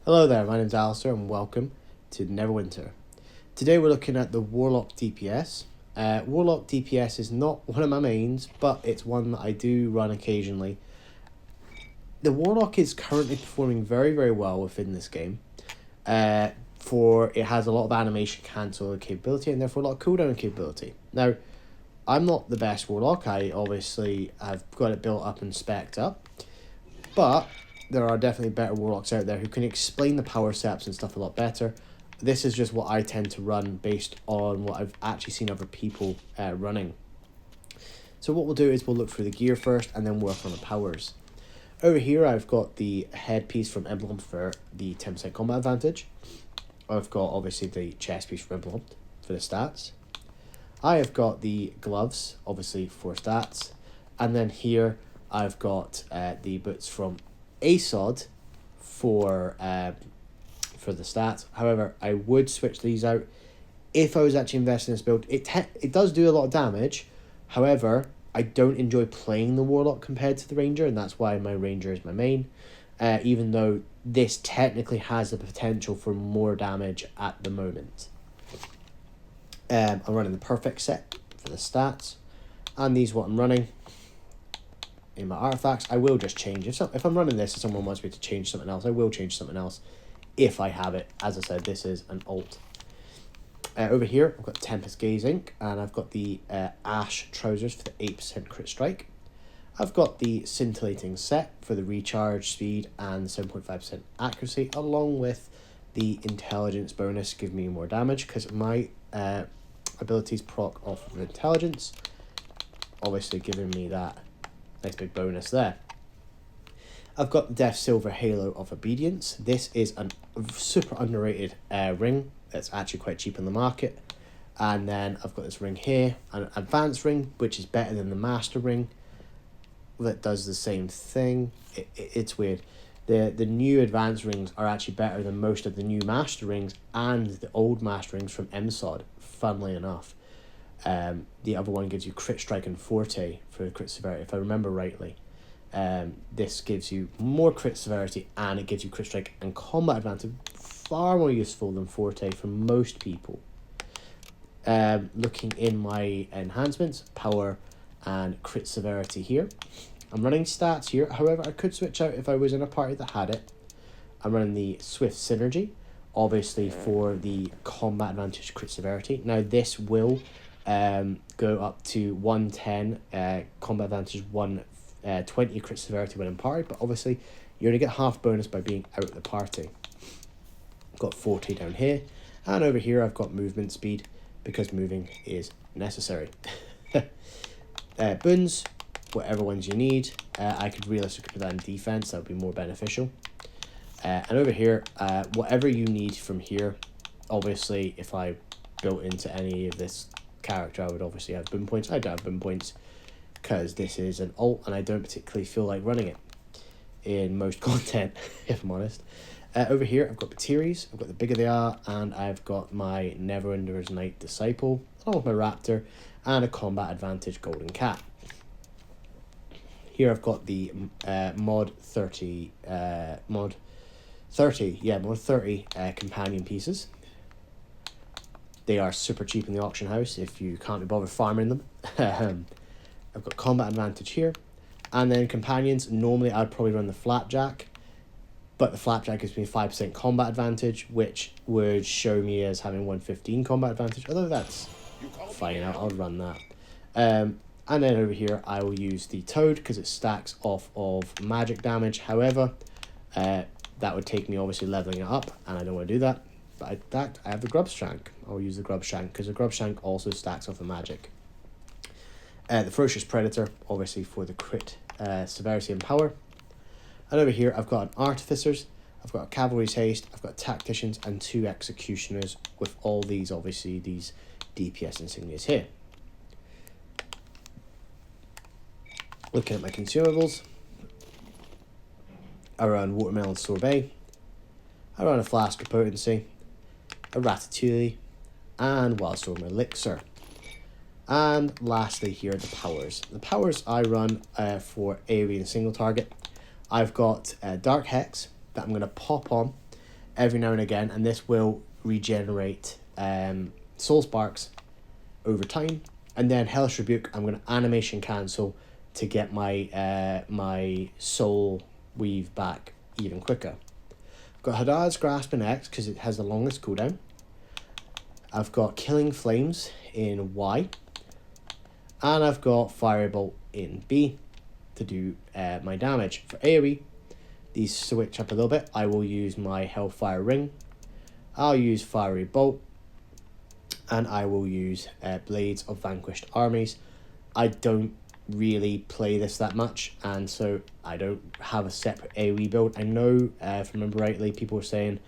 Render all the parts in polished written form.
Hello there, my name's Alistair and welcome to Neverwinter. Today we're looking at the Warlock DPS. Warlock DPS is not one of my mains, but it's one that I do run occasionally. The Warlock is currently performing very well within this game. For it has a lot of animation cancel capability and therefore a lot of cooldown capability. Now, I'm not the best Warlock, I obviously have got it built up and spec'd up, but there are definitely better Warlocks out there who can explain the power steps and stuff a lot better. This is just what I tend to run based on what I've actually seen other people running. So what we'll do is we'll look through the gear first and then work on the powers. Over here I've got the headpiece from Emblem for the 10% combat advantage. I've got obviously the chest piece from Emblem for the stats. I have got the gloves obviously for stats. And then here I've got the boots from ASOD for the stats. However, I would switch these out if I was actually investing in this build. It does do a lot of damage. However, I don't enjoy playing the Warlock compared to the Ranger, and that's why my Ranger is my main. Even though this technically has the potential for more damage at the moment. I'm running the perfect set for the stats, and these are what I'm running. In my artifacts, I will just change. If I'm running this and someone wants me to change something else, I will change something else if I have it. As I said, this is an alt. Over here, I've got Tempest Gaze Ink, and I've got the Ash Trousers for the 8% crit strike. I've got the Scintillating Set for the recharge speed and 7.5% accuracy, along with the Intelligence bonus, give me more damage, because my abilities proc off of Intelligence, obviously giving me that nice big bonus there. I've got the Death Silver Halo of Obedience. This is a super underrated ring that's actually quite cheap in the market. And then I've got this ring here, an Advanced ring, which is better than the Master ring. That does the same thing. It's weird. The new Advanced rings are actually better than most of the new Master rings and the old Master rings from MSOD, funnily enough. The other one gives you crit strike and forte for crit severity, if I remember rightly. This gives you more crit severity and it gives you crit strike and combat advantage, far more useful than forte for most people. Looking in my enhancements, power and crit severity here. I'm running stats here, however I could switch out if I was in a party that had it. I'm running the Swift Synergy, obviously for the combat advantage crit severity. Now this will go up to 110 combat advantage, 120 crit severity when in party, but obviously you only get half bonus by being out of the party. I've got 40 down here, and over here I've got movement speed because moving is necessary. Boons, whatever ones you need. I could realistically put that in defense, that would be more beneficial. And over here, whatever you need from here, obviously if I built into any of this character, I would obviously have boon points. I don't have boon points because this is an alt and I don't particularly feel like running it in most content, if I'm honest. Over here I've got Materies, I've got the Bigger They Are, and I've got my Neverwinter's Knight Disciple, along with my Raptor, and a combat advantage Golden Cat. Here I've got the mod 30 companion pieces. They are super cheap in the auction house if you can't be bothered farming them. I've got combat advantage here. And then companions, normally I'd probably run the Flapjack. But the Flapjack gives me 5% combat advantage, which would show me as having 115 combat advantage. Although that's fine, I'll run that. And then over here I will use the Toad because it stacks off of magic damage. However, that would take me obviously leveling it up, and I don't want to do that. But I have the Grubshank. I'll use the Grubshank because the Grubshank also stacks off the magic. The Ferocious Predator, obviously for the crit severity and power. And over here I've got an Artificers, I've got a Cavalry's Haste, I've got Tacticians and 2 Executioners with all these, obviously, these DPS insignias here. Looking at my consumables, I run Watermelon Sorbet, I run a Flask of Potency, a Ratatouille, and Wildstorm Elixir. And lastly here are the powers. The powers I run for AoE and single target. I've got Dark Hex that I'm going to pop on every now and again, and this will regenerate soul sparks over time. And then Hellish Rebuke, I'm going to animation cancel to get my my soul weave back even quicker. I've got Hadar's Grasp in X because it has the longest cooldown. I've got Killing Flames in Y. And I've got Firebolt in B to do my damage. For AoE, these switch up a little bit. I will use my Hellfire Ring. I'll use Fiery Bolt. And I will use Blades of Vanquished Armies. I don't really play this that much, and so I don't have a separate AoE build. I know, if I remember rightly, people were saying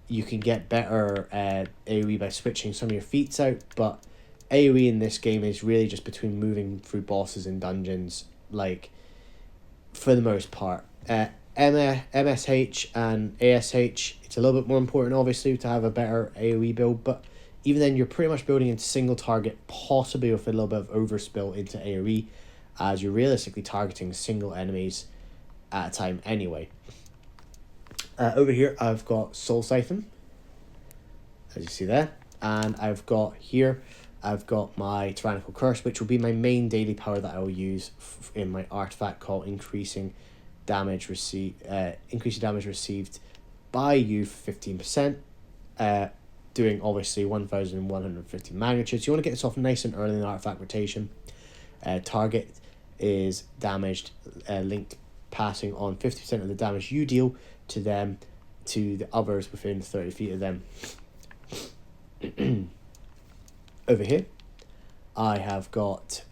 you can get better AoE by switching some of your feats out, but AoE in this game is really just between moving through bosses and dungeons, like, for the most part. MSH and ASH, it's a little bit more important, obviously, to have a better AoE build, but even then, you're pretty much building into single target, possibly with a little bit of overspill into AoE, as you're realistically targeting single enemies at a time anyway. Over here, I've got Soul Siphon, as you see there, and I've got my Tyrannical Curse, which will be my main daily power that I will use in my artifact called increasing damage received by you for 15%. Doing obviously 1150 magnitude. So you want to get this off nice and early in the artifact rotation. Target is damaged, linked passing on 50% of the damage you deal to them, to the others within 30 feet of them. Over here, I have got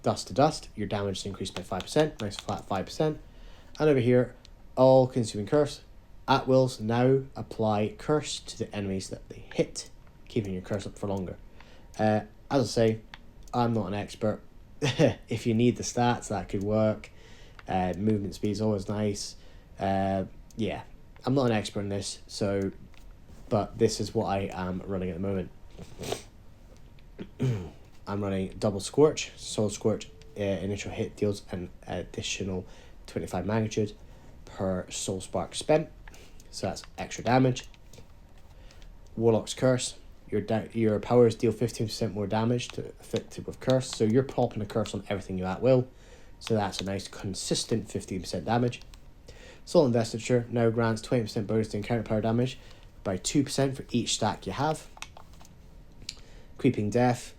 Dust to Dust. Your damage is increased by 5%, nice flat 5%. And over here, All Consuming Curse. At wills now apply curse to the enemies that they hit, keeping your curse up for longer. As I say, I'm not an expert. If you need the stats, that could work. Movement speed is always nice. Yeah, I'm not an expert in this, but this is what I am running at the moment. I'm running Double Scorch. Soul Scorch initial hit deals an additional 25 magnitude per soul spark spent. So that's extra damage. Warlock's Curse. Your powers deal 15% more damage to afflicted with curse. So you're popping a curse on everything you at will. So that's a nice consistent 15% damage. Soul Investiture now grants 20% bonus to encounter power damage by 2% for each stack you have. Creeping Death.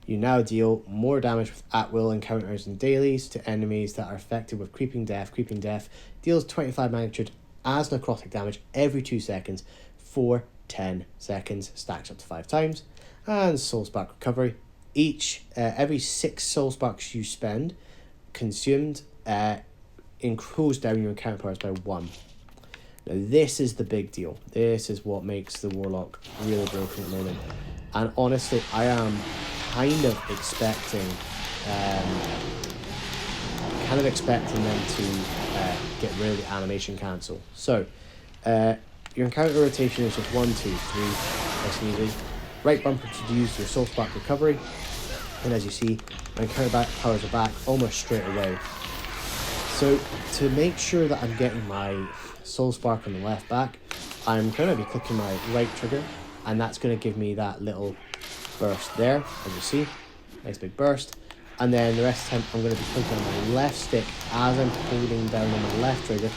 You now deal more damage with at-will encounters and dailies to enemies that are affected with Creeping Death. Creeping Death deals 25 magnitude as necrotic damage every 2 seconds for 10 seconds, stacks up to 5 times. And Soul Spark Recovery. Every 6 Soul Sparks you spend consumed cools down your encounter powers by 1. Now this is the big deal. This is what makes the Warlock really broken at the moment. And honestly, I am kind of expecting them to get rid of the animation cancel. So your encounter rotation is just 1, 2, 3, nice and easy. Right bumper to use your Soul Spark Recovery, and as you see, my encounter powers are back almost straight away. So to make sure that I'm getting my Soul Spark on the left back, I'm going to be clicking my right trigger, and that's going to give me that little burst there, as you see, nice big burst. And then the rest of the time I'm going to be clicking on my left stick as I'm holding down on my left trigger,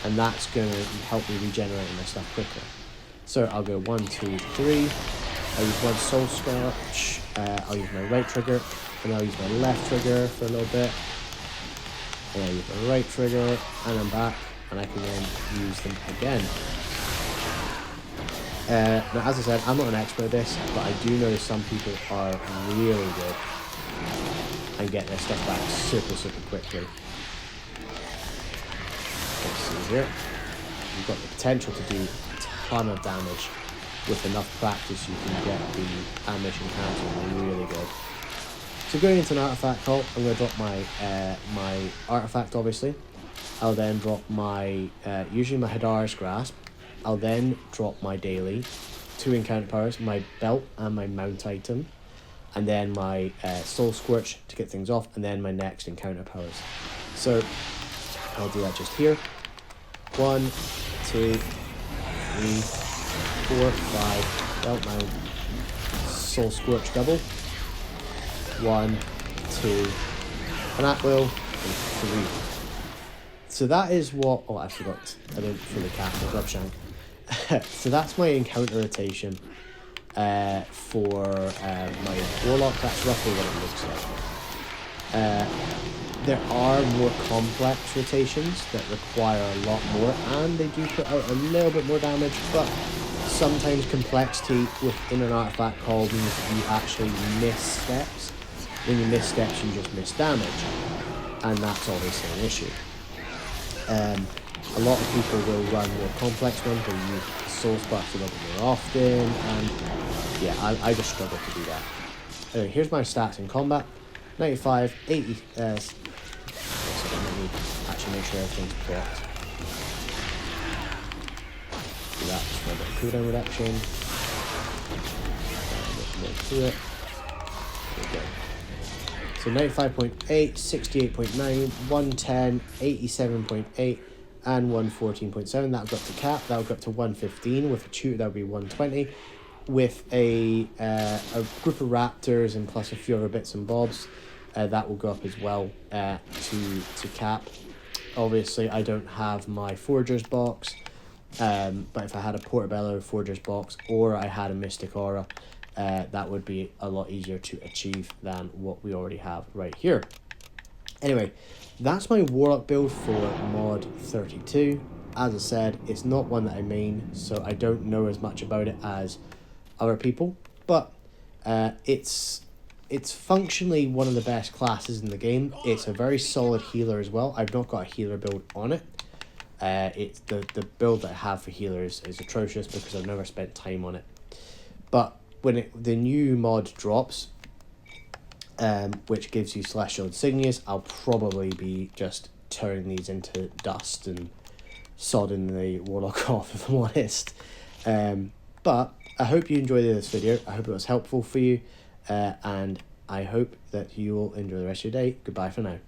and that's going to help me regenerate my stuff quicker. So I'll go 1, 2, 3. I'll use one Soul Scorch. I'll use my right trigger, and I'll use my left trigger for a little bit. And I'll use my right trigger, and I'm back, and I can then use them again. Now, as I said, I'm not an expert at this, but I do know some people are really good and get their stuff back super quickly. Let's see here. You've got the potential to do a ton of damage. With enough practice, you can get the animation cancel really good. So going into an artifact call, I'm going to drop my my artifact, obviously. I'll then drop my, usually my Hadar's Grasp. I'll then drop my daily, 2 encounter powers, my belt and my mount item, and then my Soul Scorch to get things off, and then my next encounter powers. So I'll do that just here. 1, 2, 3, 4, 5, belt mount, soul scorch double, 1, 2, an at will, and 3. So that is what, oh I forgot, I didn't fully cap the grub shank. So that's my encounter rotation for my Warlock. That's roughly what it looks like. There are more complex rotations that require a lot more, and they do put out a little bit more damage, but sometimes complexity within an artifact call means you actually miss steps. When you miss steps, you just miss damage, and that's obviously an issue. A lot of people will run more complex ones, they use soul sparks a little bit more often, and yeah, I just struggle to do that. Anyway, here's my stats in combat. 95, 80, so let me actually make sure everything's correct. Do that for a bit of cooldown reduction. Through it. There we go. So 95.8, 68.9, 110, 87.8, and 114.7. That'll go up to cap. That'll go up to 115 with a tutor. That'll be 120. With a group of raptors and plus a few other bits and bobs, that will go up as well to cap. Obviously, I don't have my Forger's box, but if I had a Portobello Forger's box or I had a Mystic Aura, that would be a lot easier to achieve than what we already have right here. Anyway, that's my Warlock build for mod 32. As I said, it's not one that I main, so I don't know as much about it as other people, but it's functionally one of the best classes in the game. It's a very solid healer as well. I've not got a healer build on it. It's the build that I have for healers is atrocious because I've never spent time on it. But when the new mod drops, which gives you Celestial Insignias, I'll probably be just turning these into dust and sodding the Warlock off, if I'm honest. But I hope you enjoyed this video. I hope it was helpful for you, and I hope that you will enjoy the rest of your day. Goodbye for now.